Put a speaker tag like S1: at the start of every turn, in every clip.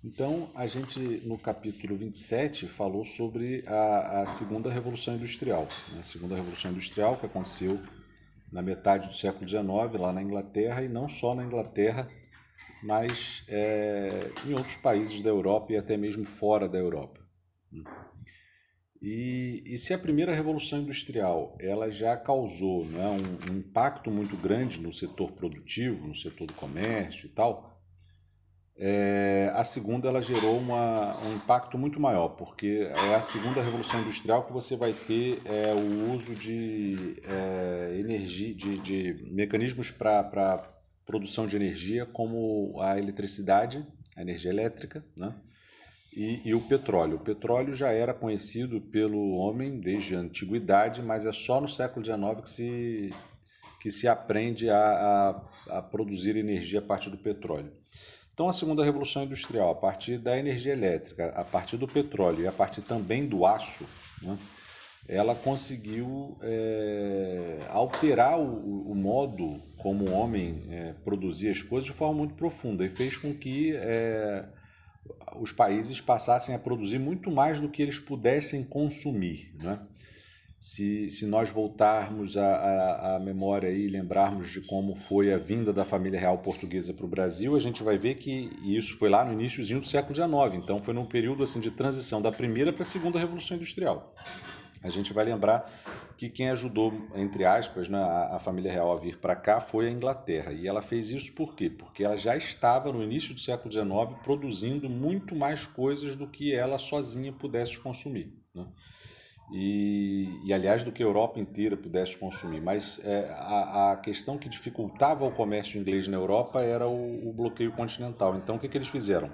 S1: Então, a gente, no capítulo 27, falou sobre a segunda Revolução Industrial, né? A segunda Revolução Industrial que aconteceu na metade do século XIX, lá na Inglaterra, e não só na Inglaterra, mas em outros países da Europa e até mesmo fora da Europa. E se a primeira Revolução Industrial ela já causou, né, um impacto muito grande no setor produtivo, no setor do comércio e tal, a segunda ela gerou um impacto muito maior, porque é a segunda revolução industrial que você vai ter o uso de energia, de mecanismos para produção de energia, como a eletricidade, a energia elétrica, né? E o petróleo. O petróleo já era conhecido pelo homem desde a antiguidade, mas é só no século XIX que se aprende a produzir energia a partir do petróleo. Então, a segunda revolução industrial, a partir da energia elétrica, a partir do petróleo e a partir também do aço, né, ela conseguiu alterar o modo como o homem produzia as coisas de forma muito profunda e fez com que os países passassem a produzir muito mais do que eles pudessem consumir, né? Se nós voltarmos à memória e lembrarmos de como foi a vinda da família real portuguesa para o Brasil, a gente vai ver que isso foi lá no iníciozinho do século XIX. Então foi num período assim, de transição da primeira para a segunda Revolução Industrial. A gente vai lembrar que quem ajudou, entre aspas, né, a família real a vir para cá foi a Inglaterra. E ela fez isso por quê? Porque ela já estava, no início do século XIX, produzindo muito mais coisas do que ela sozinha pudesse consumir, né? Aliás, do que a Europa inteira pudesse consumir. Mas a questão que dificultava o comércio inglês na Europa era o bloqueio continental. Então, o que eles fizeram?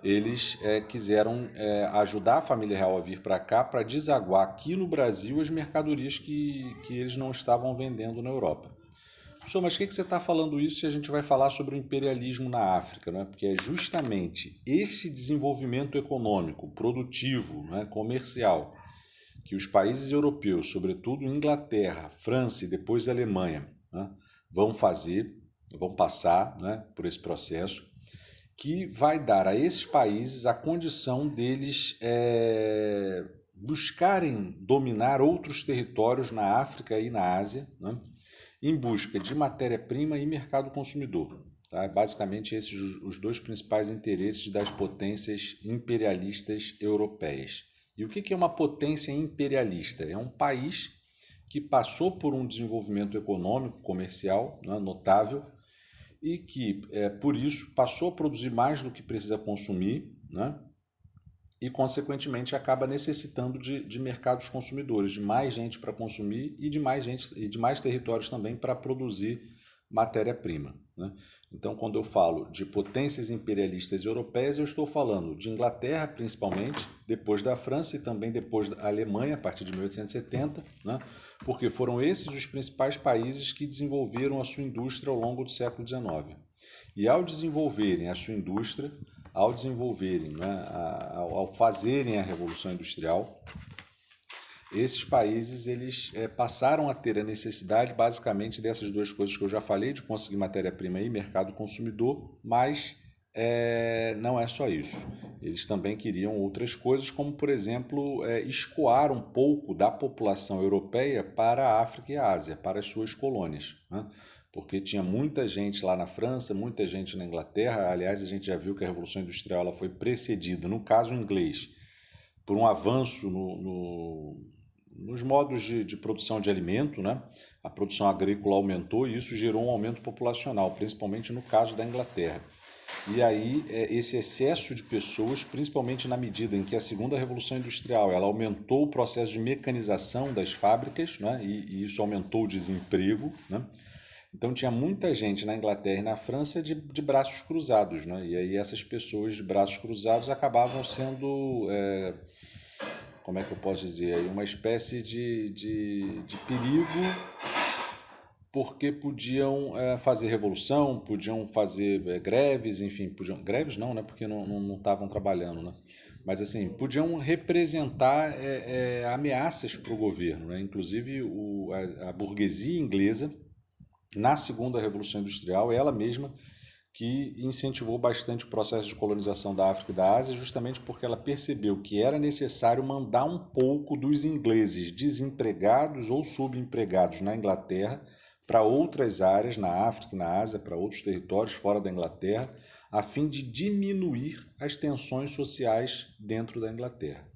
S1: Eles quiseram ajudar a família real a vir para cá para desaguar aqui no Brasil as mercadorias que eles não estavam vendendo na Europa. Professor, mas por que você está falando isso se a gente vai falar sobre o imperialismo na África? Né? Porque é justamente esse desenvolvimento econômico, produtivo, né, comercial, que os países europeus, sobretudo Inglaterra, França e depois a Alemanha, né, vão fazer, vão passar, né, por esse processo, que vai dar a esses países a condição deles buscarem dominar outros territórios na África e na Ásia, né, em busca de matéria-prima e mercado consumidor. Tá? Basicamente, esses os dois principais interesses das potências imperialistas europeias. E o que é uma potência imperialista? É um país que passou por um desenvolvimento econômico, comercial, né, notável, e que, por isso, passou a produzir mais do que precisa consumir, né, e, consequentemente, acaba necessitando de mercados consumidores, de mais gente para consumir e de mais gente e de mais territórios também para produzir matéria-prima, né? Então, quando eu falo de potências imperialistas europeias, eu estou falando de Inglaterra, principalmente, depois da França e também depois da Alemanha, a partir de 1870, né? Porque foram esses os principais países que desenvolveram a sua indústria ao longo do século XIX. E ao desenvolverem a sua indústria, ao desenvolverem, né, ao fazerem a Revolução Industrial, esses países eles passaram a ter a necessidade basicamente dessas duas coisas que eu já falei, de conseguir matéria-prima e mercado consumidor, mas não é só isso. Eles também queriam outras coisas, como por exemplo escoar um pouco da população europeia para a África e a Ásia, para as suas colônias, né? Porque tinha muita gente lá na França, muita gente na Inglaterra. Aliás, a gente já viu que a Revolução Industrial ela foi precedida, no caso inglês, por um avanço nos modos de produção de alimento, né? A produção agrícola aumentou e isso gerou um aumento populacional, principalmente no caso da Inglaterra. E aí esse excesso de pessoas, principalmente na medida em que a segunda revolução industrial ela aumentou o processo de mecanização das fábricas, né? E isso aumentou o desemprego, né? Então tinha muita gente na Inglaterra e na França de braços cruzados, né? E aí essas pessoas de braços cruzados acabavam sendo como é que eu posso dizer, aí, uma espécie de perigo, porque podiam fazer revolução, podiam fazer greves, enfim, podiam, greves não, né, porque não estavam trabalhando, né, mas assim, podiam representar ameaças para o governo, né, inclusive a burguesia inglesa, na segunda Revolução Industrial, ela mesma que incentivou bastante o processo de colonização da África e da Ásia, justamente porque ela percebeu que era necessário mandar um pouco dos ingleses desempregados ou subempregados na Inglaterra para outras áreas na África e na Ásia, para outros territórios fora da Inglaterra, a fim de diminuir as tensões sociais dentro da Inglaterra.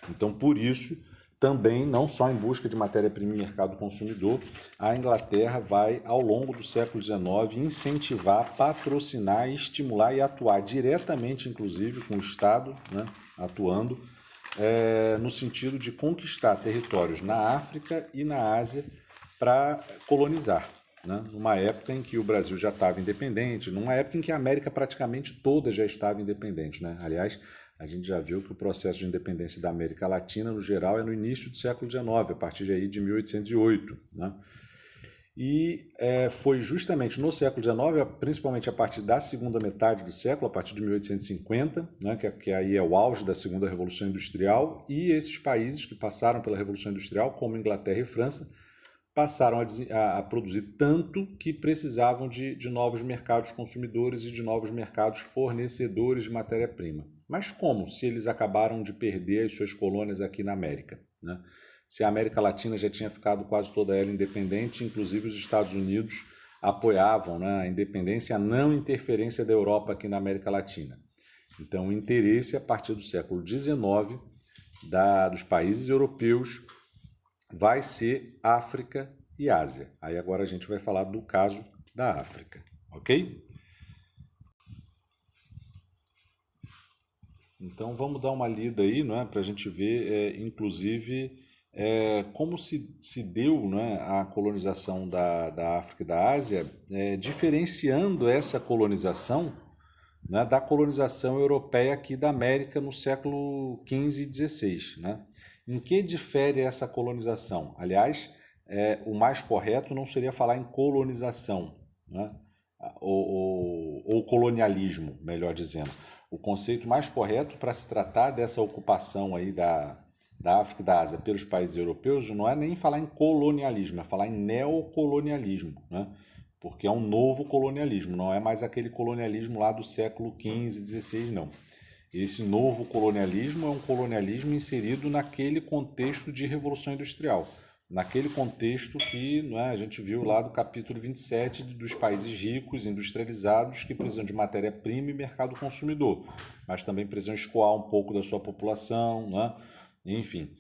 S1: Então, por isso, também, não só em busca de matéria-prima e mercado consumidor, a Inglaterra vai, ao longo do século XIX, incentivar, patrocinar, estimular e atuar diretamente, inclusive, com o Estado, atuando, no sentido de conquistar territórios na África e na Ásia para colonizar. Numa época em que o Brasil já estava independente, numa época em que a América praticamente toda já estava independente. Aliás, a gente já viu que o processo de independência da América Latina, no geral, é no início do século XIX, a partir aí de 1808. E foi justamente no século XIX, principalmente a partir da segunda metade do século, a partir de 1850, que aí é o auge da segunda Revolução Industrial, e esses países que passaram pela Revolução Industrial, como Inglaterra e França, passaram a produzir tanto que precisavam de novos mercados consumidores e de novos mercados fornecedores de matéria-prima. Mas como, se eles acabaram de perder as suas colônias aqui na América? Se a América Latina já tinha ficado quase toda ela independente, inclusive os Estados Unidos apoiavam a independência e a não interferência da Europa aqui na América Latina. Então, o interesse, a partir do século XIX, dos países europeus vai ser África e Ásia. Aí agora a gente vai falar do caso da África, ok? Então vamos dar uma lida aí, para a gente ver, inclusive, como se deu a colonização da África e da Ásia, diferenciando essa colonização da colonização europeia aqui da América no século XV e XVI. Em que difere essa colonização? Aliás, o mais correto não seria falar em colonização, ou colonialismo, melhor dizendo. O conceito mais correto para se tratar dessa ocupação aí da África e da Ásia pelos países europeus não é nem falar em colonialismo, é falar em neocolonialismo, porque é um novo colonialismo, não é mais aquele colonialismo lá do século XV e XVI, não. Esse novo colonialismo é um colonialismo inserido naquele contexto de Revolução Industrial, naquele contexto que a gente viu lá do capítulo 27 dos países ricos, industrializados, que precisam de matéria-prima e mercado consumidor, mas também precisam escoar um pouco da sua população, enfim.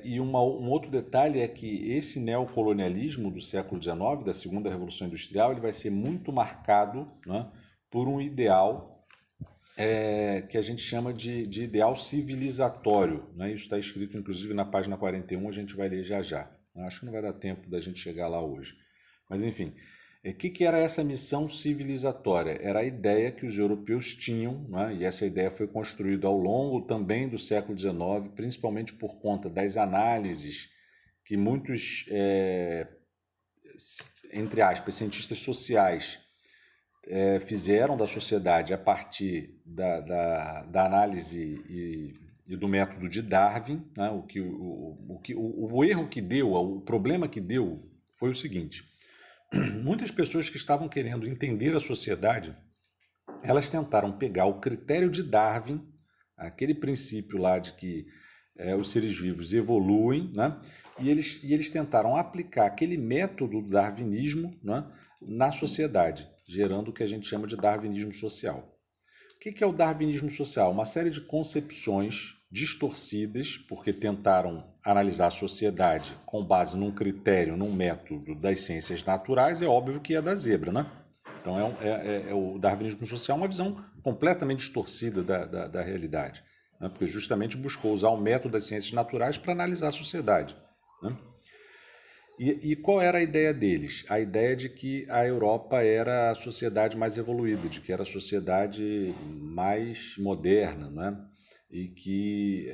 S1: E um outro detalhe é que esse neocolonialismo do século XIX, da segunda Revolução Industrial, ele vai ser muito marcado por um ideal que a gente chama de ideal civilizatório. Isso está escrito, inclusive, na página 41, a gente vai ler já já. Acho que não vai dar tempo da gente chegar lá hoje. Mas, enfim, o que era essa missão civilizatória? Era a ideia que os europeus tinham, e essa ideia foi construída ao longo também do século XIX, principalmente por conta das análises que muitos, entre aspas, cientistas sociais fizeram da sociedade a partir da análise e do método de Darwin. O erro que deu, o problema que deu foi o seguinte: muitas pessoas que estavam querendo entender a sociedade, elas tentaram pegar o critério de Darwin, aquele princípio lá de que os seres vivos evoluem, e eles tentaram aplicar aquele método do darwinismo na sociedade, gerando o que a gente chama de darwinismo social. O que é o darwinismo social? Uma série de concepções distorcidas, porque tentaram analisar a sociedade com base num critério, num método das ciências naturais, é óbvio que é da zebra, Então o darwinismo social é uma visão completamente distorcida da realidade, porque justamente buscou usar o método das ciências naturais para analisar a sociedade. E qual era a ideia deles? A ideia de que a Europa era a sociedade mais evoluída, de que era a sociedade mais moderna, e que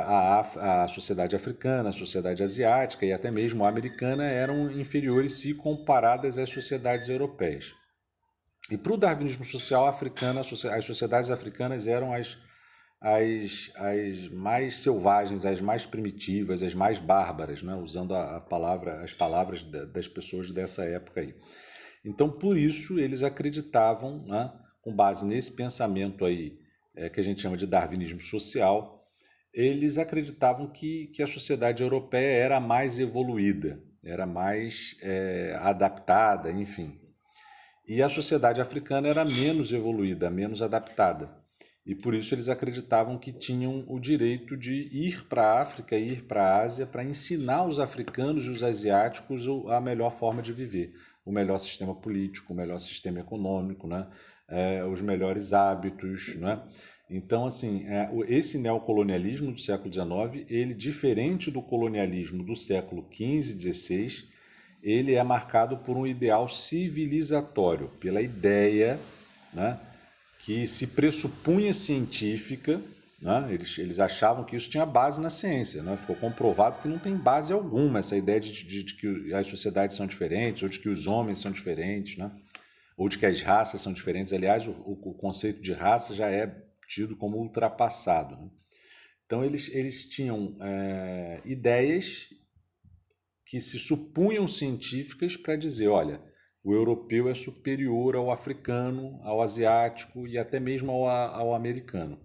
S1: a sociedade africana, a sociedade asiática e até mesmo a americana eram inferiores se comparadas às sociedades europeias. E para o darwinismo social africano, as sociedades africanas eram as mais selvagens, as mais primitivas, as mais bárbaras, usando as palavras das pessoas dessa época aí. Então, por isso, eles acreditavam, né, com base nesse pensamento aí, que a gente chama de darwinismo social, eles acreditavam que a sociedade europeia era mais evoluída, era mais adaptada, enfim. E a sociedade africana era menos evoluída, menos adaptada. E por isso eles acreditavam que tinham o direito de ir para a África, ir para a Ásia, para ensinar os africanos e os asiáticos a melhor forma de viver, o melhor sistema político, o melhor sistema econômico, né? Os melhores hábitos, né? Então, assim, esse neocolonialismo do século XIX, ele, diferente do colonialismo do século XV e XVI, ele é marcado por um ideal civilizatório, pela ideia, né, que se pressupunha científica, né? Eles achavam que isso tinha base na ciência, né? Ficou comprovado que não tem base alguma essa ideia de que as sociedades são diferentes, ou de que os homens são diferentes, né? Ou de que as raças são diferentes. Aliás, o conceito de raça já é tido como ultrapassado, né? Então, eles tinham ideias que se supunham científicas para dizer, olha, o europeu é superior ao africano, ao asiático e até mesmo ao americano.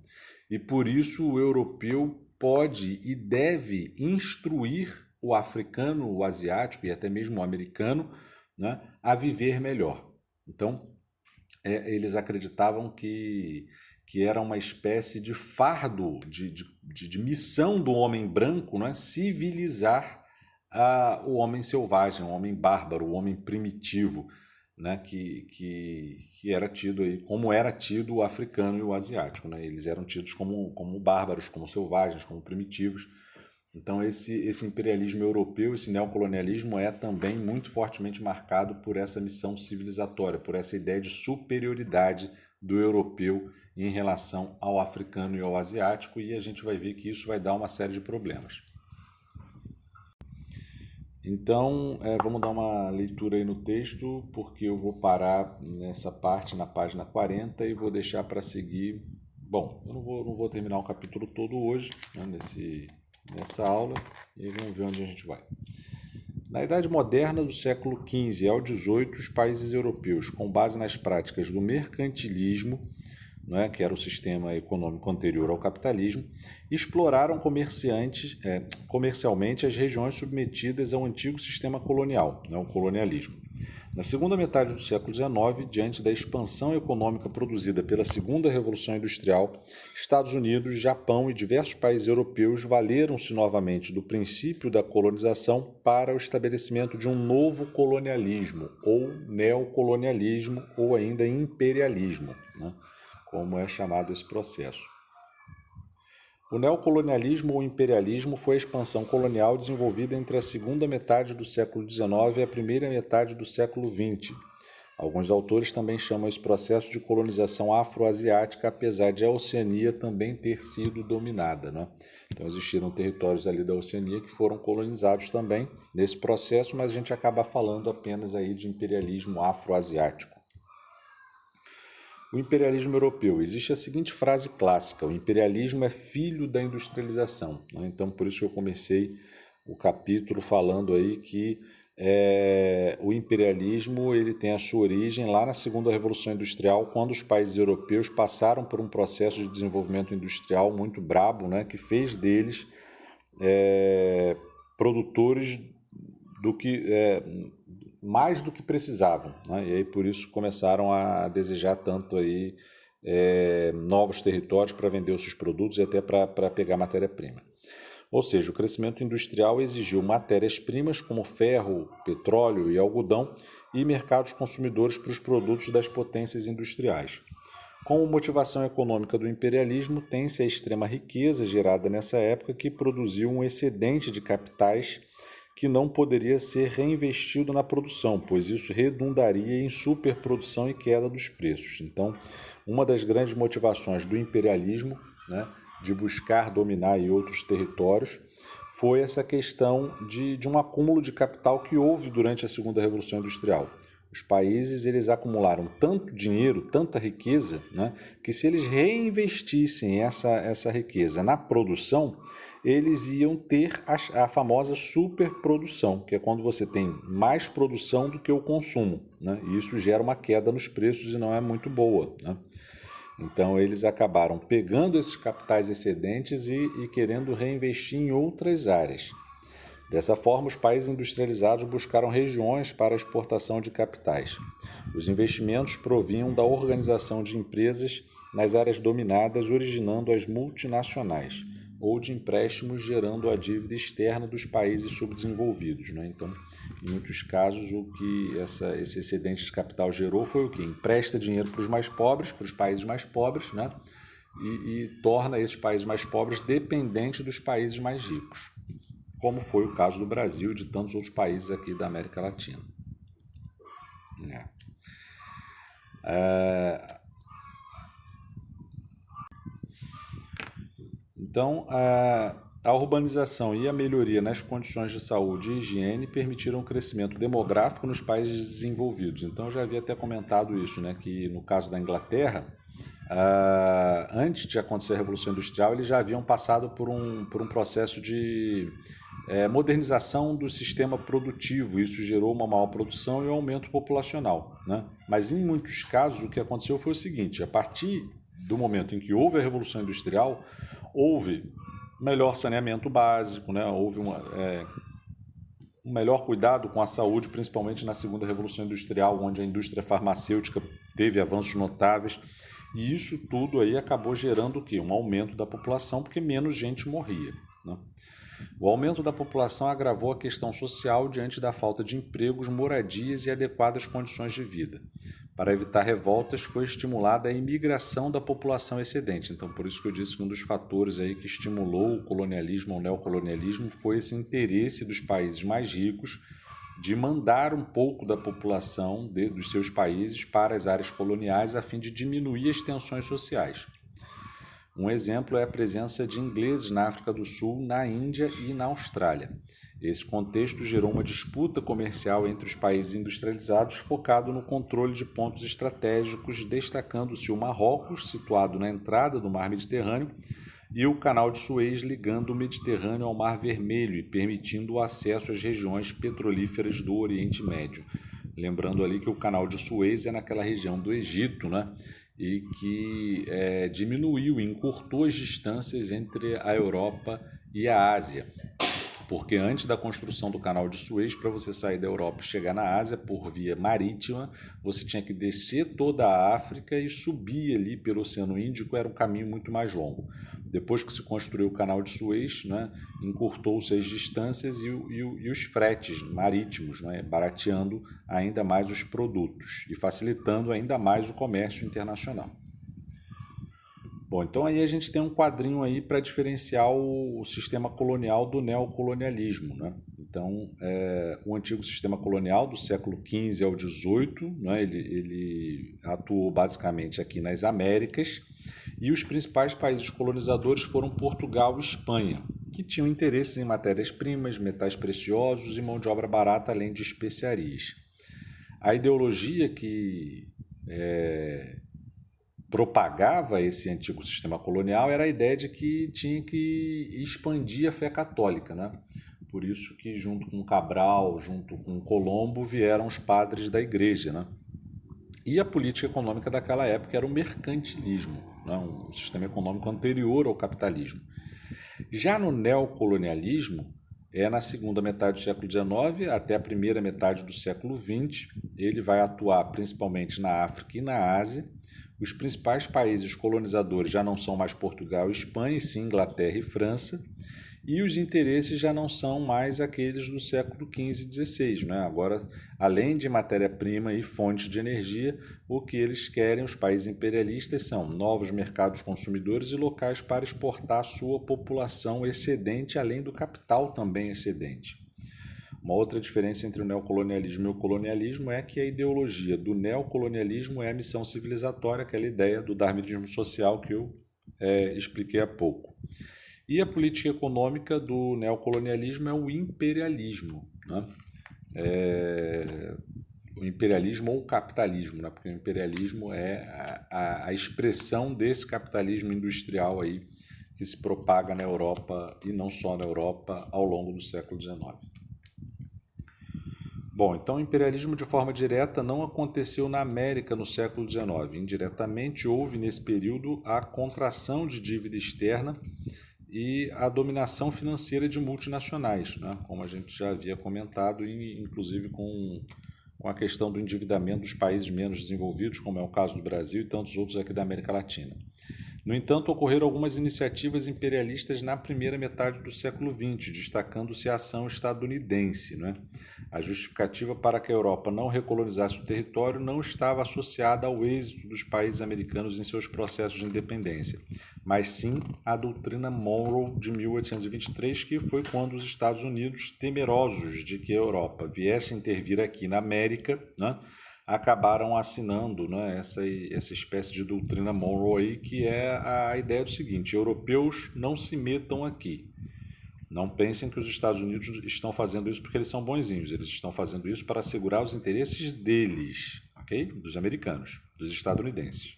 S1: E por isso o europeu pode e deve instruir o africano, o asiático e até mesmo o americano, né, a viver melhor. Então, eles acreditavam que era uma espécie de fardo, de missão do homem branco, né, civilizar o homem selvagem, o homem bárbaro, o homem primitivo, né, que era tido aí, como era tido o africano e o asiático, né? Eles eram tidos como bárbaros, como selvagens, como primitivos. Então esse imperialismo europeu, esse neocolonialismo é também muito fortemente marcado por essa missão civilizatória, por essa ideia de superioridade do europeu em relação ao africano e ao asiático, e a gente vai ver que isso vai dar uma série de problemas. Então, vamos dar uma leitura aí no texto, porque eu vou parar nessa parte, na página 40, e vou deixar para seguir. Bom, eu não vou terminar o capítulo todo hoje, né, nessa aula, e vamos ver onde a gente vai. Na Idade Moderna do século XV ao XVIII, os países europeus, com base nas práticas do mercantilismo, né, que era o sistema econômico anterior ao capitalismo, exploraram comercialmente as regiões submetidas ao antigo sistema colonial, né, o colonialismo. Na segunda metade do século XIX, diante da expansão econômica produzida pela Segunda Revolução Industrial, Estados Unidos, Japão e diversos países europeus valeram-se novamente do princípio da colonização para o estabelecimento de um novo colonialismo, ou neocolonialismo, ou ainda imperialismo, né, como é chamado esse processo. O neocolonialismo ou imperialismo foi a expansão colonial desenvolvida entre a segunda metade do século XIX e a primeira metade do século XX. Alguns autores também chamam esse processo de colonização afroasiática, apesar de a Oceania também ter sido dominada, né? Então existiram territórios ali da Oceania que foram colonizados também nesse processo, mas a gente acaba falando apenas aí de imperialismo afroasiático. O imperialismo europeu. Existe a seguinte frase clássica: o imperialismo é filho da industrialização, né? Então, por isso que eu comecei o capítulo falando aí que o imperialismo ele tem a sua origem lá na Segunda Revolução Industrial, quando os países europeus passaram por um processo de desenvolvimento industrial muito brabo, né, que fez deles produtores do que mais do que precisavam, né? E aí por isso começaram a desejar tanto aí novos territórios para vender os seus produtos e até para pegar matéria-prima. Ou seja, o crescimento industrial exigiu matérias-primas como ferro, petróleo e algodão e mercados consumidores para os produtos das potências industriais. Como motivação econômica do imperialismo, tem-se a extrema riqueza gerada nessa época que produziu um excedente de capitais que não poderia ser reinvestido na produção, pois isso redundaria em superprodução e queda dos preços. Então, uma das grandes motivações do imperialismo, né, de buscar dominar aí outros territórios, foi essa questão de um acúmulo de capital que houve durante a Segunda Revolução Industrial. Os países eles acumularam tanto dinheiro, tanta riqueza, né, que se eles reinvestissem essa riqueza na produção, eles iam ter a famosa superprodução, que é quando você tem mais produção do que o consumo, né, e isso gera uma queda nos preços e não é muito boa, né? Então eles acabaram pegando esses capitais excedentes e querendo reinvestir em outras áreas. Dessa forma, os países industrializados buscaram regiões para a exportação de capitais. Os investimentos provinham da organização de empresas nas áreas dominadas, originando as multinacionais, ou de empréstimos gerando a dívida externa dos países subdesenvolvidos, né? Então, em muitos casos, o que esse excedente de capital gerou foi o quê? Empresta dinheiro para os mais pobres, para os países mais pobres, né? E torna esses países mais pobres dependentes dos países mais ricos, como foi o caso do Brasil e de tantos outros países aqui da América Latina. Então, a urbanização e a melhoria nas condições de saúde e higiene permitiram o crescimento demográfico nos países desenvolvidos. Então, eu já havia até comentado isso, né, que no caso da Inglaterra, antes de acontecer a Revolução Industrial, eles já haviam passado por um processo de modernização do sistema produtivo. Isso gerou uma maior produção e um aumento populacional, né? Mas em muitos casos o que aconteceu foi o seguinte: a partir do momento em que houve a Revolução Industrial, houve melhor saneamento básico, né? Houve um melhor cuidado com a saúde, principalmente na segunda Revolução Industrial, onde a indústria farmacêutica teve avanços notáveis. E isso tudo aí acabou gerando o quê? Um aumento da população, porque menos gente morria, né? O aumento da população agravou a questão social diante da falta de empregos, moradias e adequadas condições de vida. Para evitar revoltas, foi estimulada a imigração da população excedente. Então, por isso que eu disse que um dos fatores aí que estimulou o colonialismo ou neocolonialismo foi esse interesse dos países mais ricos de mandar um pouco da população dos seus países para as áreas coloniais a fim de diminuir as tensões sociais. Um exemplo é a presença de ingleses na África do Sul, na Índia e na Austrália. Esse contexto gerou uma disputa comercial entre os países industrializados focado no controle de pontos estratégicos, destacando-se o Marrocos, situado na entrada do Mar Mediterrâneo, e o Canal de Suez, ligando o Mediterrâneo ao Mar Vermelho e permitindo o acesso às regiões petrolíferas do Oriente Médio. Lembrando ali que o Canal de Suez é naquela região do Egito, né? E que diminuiu e encurtou as distâncias entre a Europa e a Ásia. Porque antes da construção do Canal de Suez, para você sair da Europa e chegar na Ásia por via marítima, você tinha que descer toda a África e subir ali pelo Oceano Índico, era um caminho muito mais longo. Depois que se construiu o Canal de Suez, né, encurtou-se as distâncias e os fretes marítimos, né, barateando ainda mais os produtos e facilitando ainda mais o comércio internacional. Bom, então aí a gente tem um quadrinho aí para diferenciar o sistema colonial do neocolonialismo, né? Então, o antigo sistema colonial do século XV ao XVIII, né, ele atuou basicamente aqui nas Américas, e os principais países colonizadores foram Portugal e Espanha, que tinham interesses em matérias-primas, metais preciosos e mão de obra barata, além de especiarias. A ideologia que propagava esse antigo sistema colonial era a ideia de que tinha que expandir a fé católica, né? Por isso que junto com Cabral, junto com Colombo, vieram os padres da igreja, né? E a política econômica daquela época era o mercantilismo, né? Um sistema econômico anterior ao capitalismo. Já no neocolonialismo, na segunda metade do século XIX até a primeira metade do século XX, ele vai atuar principalmente na África e na Ásia. Os principais países colonizadores já não são mais Portugal e Espanha, e sim Inglaterra e França, e os interesses já não são mais aqueles do século XV e XVI, né? Agora, além de matéria-prima e fontes de energia, o que eles querem, os países imperialistas, são novos mercados consumidores e locais para exportar a sua população excedente, além do capital também excedente. Uma outra diferença entre o neocolonialismo e o colonialismo é que a ideologia do neocolonialismo é a missão civilizatória, aquela ideia do darwinismo social que eu expliquei há pouco. E a política econômica do neocolonialismo é o imperialismo, né? o imperialismo ou o capitalismo, né? Porque o imperialismo é a expressão desse capitalismo industrial aí que se propaga na Europa e não só na Europa ao longo do século XIX. Bom, então o imperialismo de forma direta não aconteceu na América no século XIX. Indiretamente houve nesse período a contração de dívida externa e a dominação financeira de multinacionais, né? Como a gente já havia comentado, inclusive com a questão do endividamento dos países menos desenvolvidos, como é o caso do Brasil e tantos outros aqui da América Latina. No entanto, ocorreram algumas iniciativas imperialistas na primeira metade do século XX, destacando-se a ação estadunidense, né? A justificativa para que a Europa não recolonizasse o território não estava associada ao êxito dos países americanos em seus processos de independência, mas sim à doutrina Monroe de 1823, que foi quando os Estados Unidos, temerosos de que a Europa viesse intervir aqui na América, né, acabaram assinando, né, essa espécie de doutrina Monroe, que é a ideia do seguinte: europeus não se metam aqui. Não pensem que os Estados Unidos estão fazendo isso porque eles são bonzinhos. Eles estão fazendo isso para assegurar os interesses deles, ok? Dos americanos, dos estadunidenses.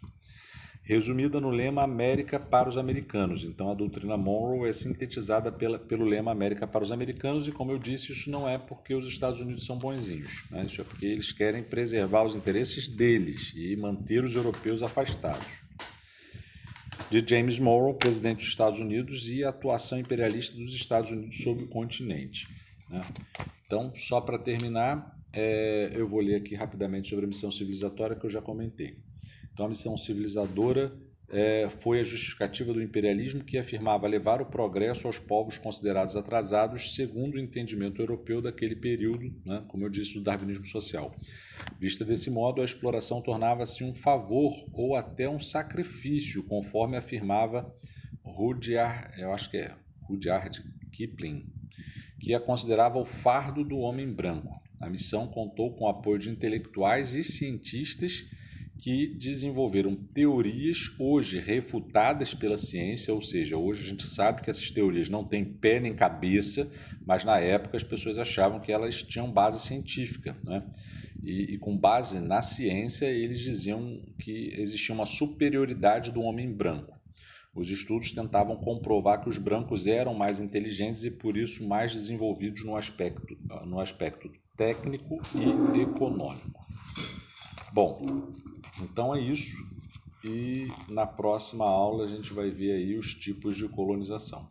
S1: Resumida no lema América para os americanos. Então, a doutrina Monroe é sintetizada pelo lema América para os americanos e, como eu disse, isso não é porque os Estados Unidos são bonzinhos, né? Isso é porque eles querem preservar os interesses deles e manter os europeus afastados. De James Monroe, presidente dos Estados Unidos, e a atuação imperialista dos Estados Unidos sobre o continente, né? Então, só para terminar, eu vou ler aqui rapidamente sobre a missão civilizatória que eu já comentei. Então, a missão civilizadora foi a justificativa do imperialismo, que afirmava levar o progresso aos povos considerados atrasados, segundo o entendimento europeu daquele período, né, como eu disse, do darwinismo social. Vista desse modo, a exploração tornava-se um favor ou até um sacrifício, conforme afirmava Rudyard Kipling, que a considerava o fardo do homem branco. A missão contou com o apoio de intelectuais e cientistas que desenvolveram teorias hoje refutadas pela ciência, ou seja, hoje a gente sabe que essas teorias não têm pé nem cabeça, mas na época as pessoas achavam que elas tinham base científica, né? E com base na ciência eles diziam que existia uma superioridade do homem branco. Os estudos tentavam comprovar que os brancos eram mais inteligentes e por isso mais desenvolvidos no aspecto técnico e econômico. Bom, então é isso, e na próxima aula a gente vai ver aí os tipos de colonização.